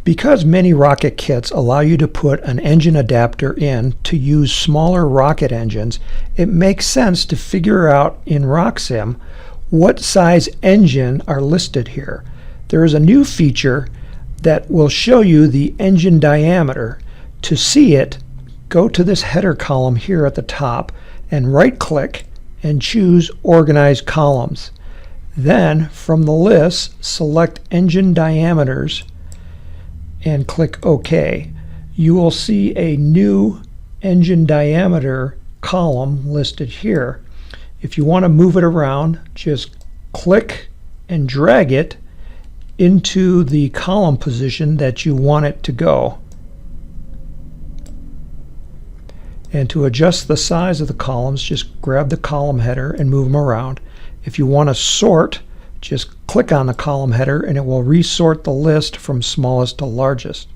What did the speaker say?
Because many rocket kits allow you to put an engine adapter in to use smaller rocket engines, it makes sense to figure out in RockSim what size engine are listed here. There is a new feature that will show you the engine diameter. To see it, go to this header column here at the top and right-click and choose Organize Columns. Then from the list, select Engine Diameters and click OK. You will see a new engine diameter column listed here. If you want to move it around, just click and drag it into the column position that you want it to go. And to adjust the size of the columns, just grab the column header and move them around. If you want to sort, just click on the column header and it will resort the list from smallest to largest.